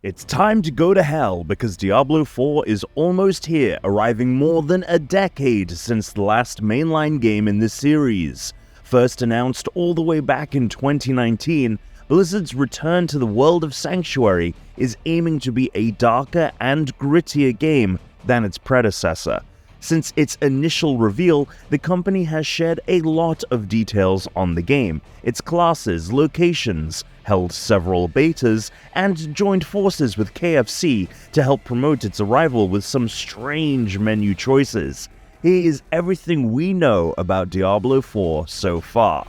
It's time to go to hell because Diablo IV is almost here, arriving more than a decade since the last mainline game in this series. First announced all the way back in 2019, Blizzard's return to the world of Sanctuary is aiming to be a darker and grittier game than its predecessor. Since its initial reveal, the company has shared a lot of details on the game, its classes, locations, held several betas, and joined forces with KFC to help promote its arrival with some strange menu choices. Here is everything we know about Diablo IV so far.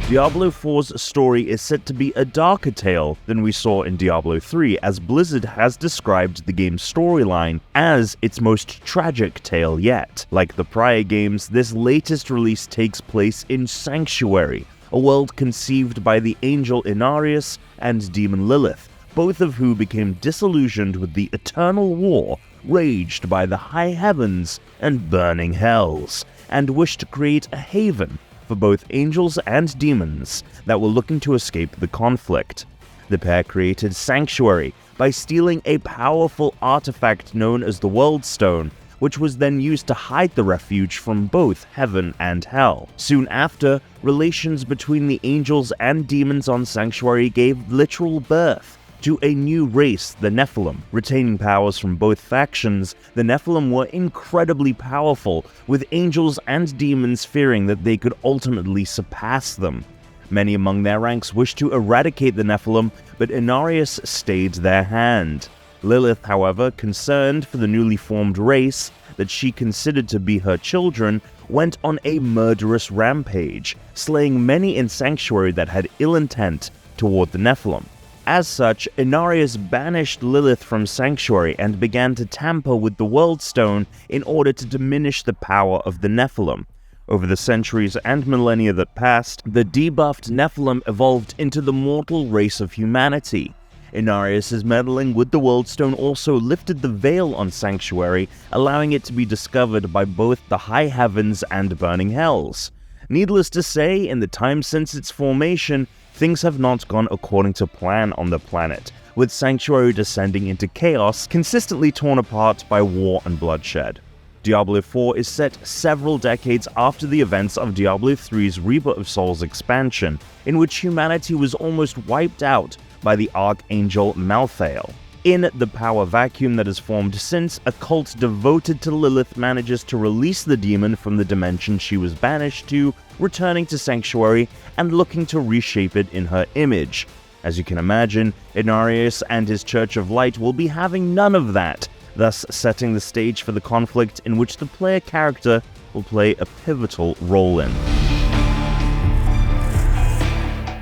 Diablo IV's story is set to be a darker tale than we saw in Diablo III, as Blizzard has described the game's storyline as its most tragic tale yet. Like the prior games, this latest release takes place in Sanctuary, a world conceived by the angel Inarius and demon Lilith, both of who became disillusioned with the eternal war raged by the high heavens and burning hells, and wished to create a haven for both angels and demons that were looking to escape the conflict. The pair created Sanctuary by stealing a powerful artifact known as the World Stone, which was then used to hide the refuge from both heaven and hell. Soon after, relations between the angels and demons on Sanctuary gave literal birth to a new race, the Nephilim. Retaining powers from both factions, the Nephilim were incredibly powerful, with angels and demons fearing that they could ultimately surpass them. Many among their ranks wished to eradicate the Nephilim, but Inarius stayed their hand. Lilith, however, concerned for the newly formed race that she considered to be her children, went on a murderous rampage, slaying many in Sanctuary that had ill intent toward the Nephilim. As such, Inarius banished Lilith from Sanctuary and began to tamper with the World Stone in order to diminish the power of the Nephilim. Over the centuries and millennia that passed, the debuffed Nephilim evolved into the mortal race of humanity. Inarius' meddling with the World Stone also lifted the veil on Sanctuary, allowing it to be discovered by both the High Heavens and Burning Hells. Needless to say, in the time since its formation, things have not gone according to plan on the planet, with Sanctuary descending into chaos, consistently torn apart by war and bloodshed. Diablo IV is set several decades after the events of Diablo III's Reaper of Souls expansion, in which humanity was almost wiped out by the Archangel Malthael. In the power vacuum that has formed since, a cult devoted to Lilith manages to release the demon from the dimension she was banished to, returning to Sanctuary and looking to reshape it in her image. As you can imagine, Inarius and his Church of Light will be having none of that, thus setting the stage for the conflict in which the player character will play a pivotal role in.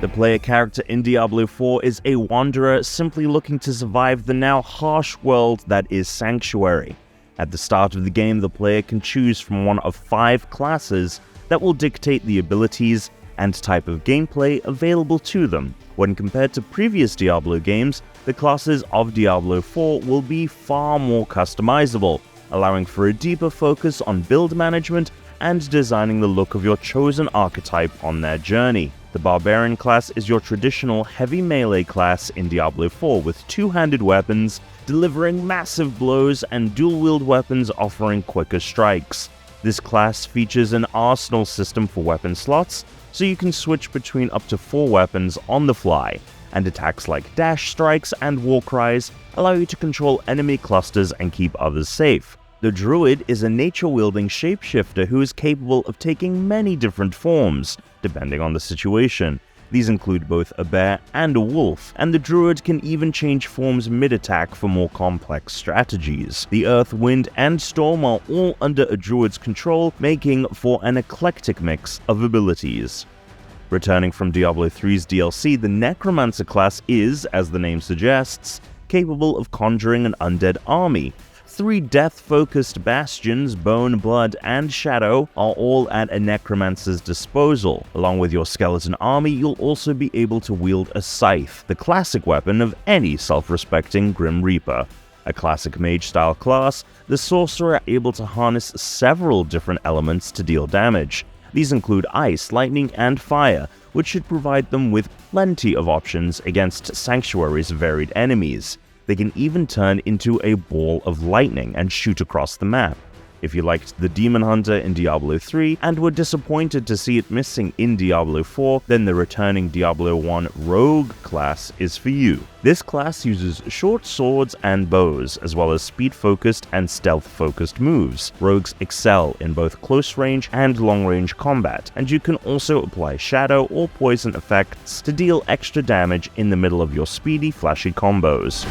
The player character in Diablo IV is a wanderer simply looking to survive the now harsh world that is Sanctuary. At the start of the game, the player can choose from one of 5 classes that will dictate the abilities and type of gameplay available to them. When compared to previous Diablo games, the classes of Diablo IV will be far more customizable, allowing for a deeper focus on build management and designing the look of your chosen archetype on their journey. The Barbarian class is your traditional heavy melee class in Diablo IV, with two-handed weapons delivering massive blows and dual-wield weapons offering quicker strikes. This class features an arsenal system for weapon slots, so you can switch between up to 4 weapons on the fly, and attacks like dash strikes and war cries allow you to control enemy clusters and keep others safe. The Druid is a nature-wielding shapeshifter who is capable of taking many different forms, depending on the situation. These include both a bear and a wolf, and the Druid can even change forms mid-attack for more complex strategies. The Earth, Wind, and Storm are all under a Druid's control, making for an eclectic mix of abilities. Returning from Diablo III's DLC, the Necromancer class is, as the name suggests, capable of conjuring an undead army. 3 death-focused bastions, Bone, Blood, and Shadow, are all at a necromancer's disposal. Along with your skeleton army, you'll also be able to wield a scythe, the classic weapon of any self-respecting Grim Reaper. A classic mage-style class, the sorcerer are able to harness several different elements to deal damage. These include ice, lightning, and fire, which should provide them with plenty of options against Sanctuary's varied enemies. They can even turn into a ball of lightning and shoot across the map. If you liked the Demon Hunter in Diablo 3 and were disappointed to see it missing in Diablo 4, then the returning Diablo 1 Rogue class is for you. This class uses short swords and bows, as well as speed-focused and stealth-focused moves. Rogues excel in both close-range and long-range combat, and you can also apply shadow or poison effects to deal extra damage in the middle of your speedy, flashy combos.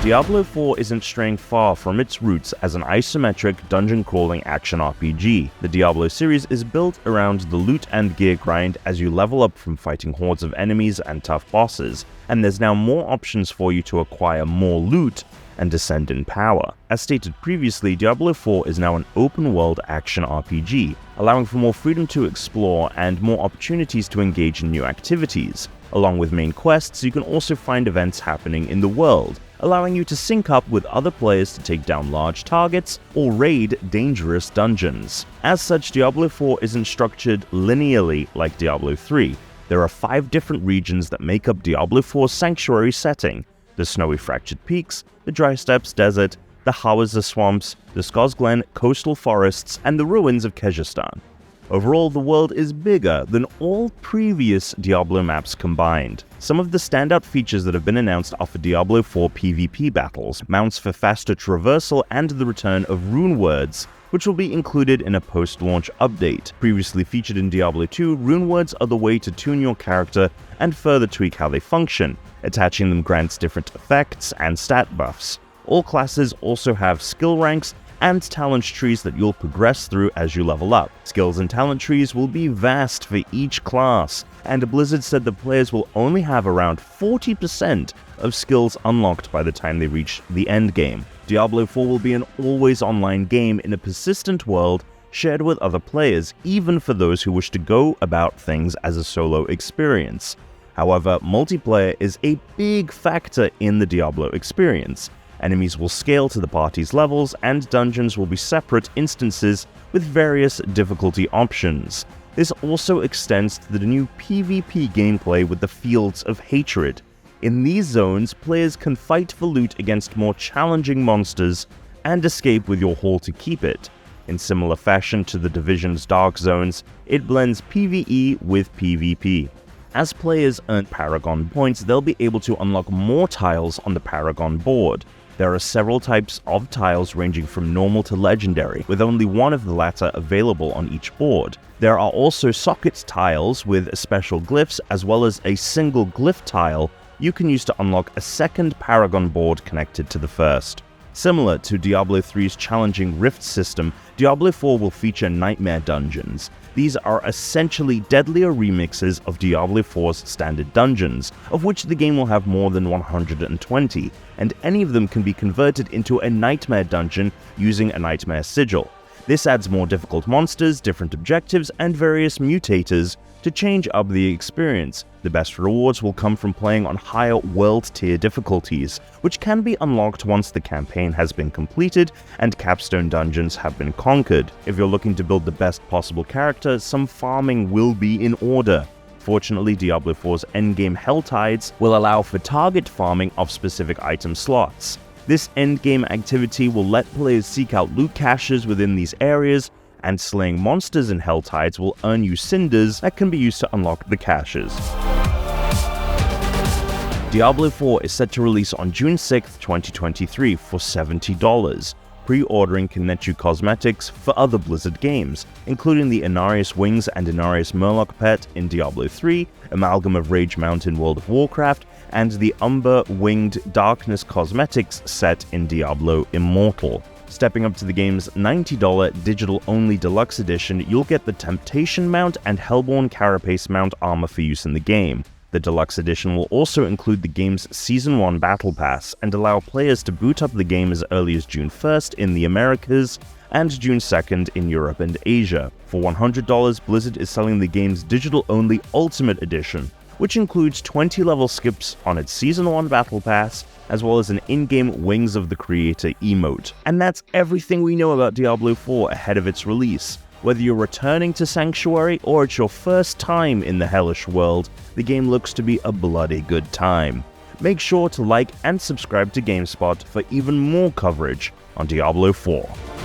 Diablo 4 isn't straying far from its roots as an isometric dungeon-crawling action RPG. The Diablo series is built around the loot and gear grind as you level up from fighting hordes of enemies and tough bosses, and there's now more options for you to acquire more loot and descend in power. As stated previously, Diablo 4 is now an open-world action RPG, allowing for more freedom to explore and more opportunities to engage in new activities. Along with main quests, you can also find events happening in the world, allowing you to sync up with other players to take down large targets or raid dangerous dungeons. As such, Diablo 4 isn't structured linearly like Diablo 3. There are 5 different regions that make up Diablo 4's Sanctuary setting: the Snowy Fractured Peaks, the Dry Steppes Desert, the Hawassa Swamps, the Skosglen Coastal Forests, and the ruins of Kehjistan. Overall, the world is bigger than all previous Diablo maps combined. Some of the standout features that have been announced are for Diablo 4 PvP battles, mounts for faster traversal, and the return of rune words, which will be included in a post-launch update. Previously featured in Diablo 2, rune words are the way to tune your character and further tweak how they function. Attaching them grants different effects and stat buffs. All classes also have skill ranks and talent trees that you'll progress through as you level up. Skills and talent trees will be vast for each class, and Blizzard said the players will only have around 40% of skills unlocked by the time they reach the end game. Diablo 4 will be an always online game in a persistent world shared with other players, even for those who wish to go about things as a solo experience. However, multiplayer is a big factor in the Diablo experience. Enemies will scale to the party's levels, and dungeons will be separate instances with various difficulty options. This also extends to the new PvP gameplay with the Fields of Hatred. In these zones, players can fight for loot against more challenging monsters and escape with your haul to keep it. In similar fashion to the Division's Dark Zones, it blends PvE with PvP. As players earn Paragon points, they'll be able to unlock more tiles on the Paragon board. There are several types of tiles ranging from normal to legendary, with only one of the latter available on each board. There are also socket tiles with special glyphs, as well as a single glyph tile you can use to unlock a second Paragon board connected to the first. Similar to Diablo 3's challenging Rift system, Diablo 4 will feature Nightmare Dungeons. These are essentially deadlier remixes of Diablo 4's standard dungeons, of which the game will have more than 120, and any of them can be converted into a Nightmare Dungeon using a Nightmare Sigil. This adds more difficult monsters, different objectives, and various mutators to change up the experience. The best rewards will come from playing on higher world tier difficulties, which can be unlocked once the campaign has been completed and capstone dungeons have been conquered. If you're looking to build the best possible character, some farming will be in order. Fortunately, Diablo 4's endgame Hell Tides will allow for target farming of specific item slots. This endgame activity will let players seek out loot caches within these areas, and slaying monsters in Hell Tides will earn you cinders that can be used to unlock the caches. Diablo 4 is set to release on June 6, 2023 for $70. Pre-ordering can net you cosmetics for other Blizzard games, including the Inarius Wings and Inarius Murloc pet in Diablo 3, Amalgam of Rage Mount in World of Warcraft, and the Umber Winged Darkness cosmetics set in Diablo Immortal. Stepping up to the game's $90 digital-only deluxe edition, you'll get the Temptation mount and Hellborn Carapace mount armor for use in the game. The deluxe edition will also include the game's Season 1 Battle Pass and allow players to boot up the game as early as June 1st in the Americas and June 2nd in Europe and Asia. For $100, Blizzard is selling the game's digital-only Ultimate Edition, which includes 20 level skips on its Season 1 Battle Pass, as well as an in-game Wings of the Creator emote. And that's everything we know about Diablo 4 ahead of its release. Whether you're returning to Sanctuary or it's your first time in the hellish world, the game looks to be a bloody good time. Make sure to like and subscribe to GameSpot for even more coverage on Diablo IV.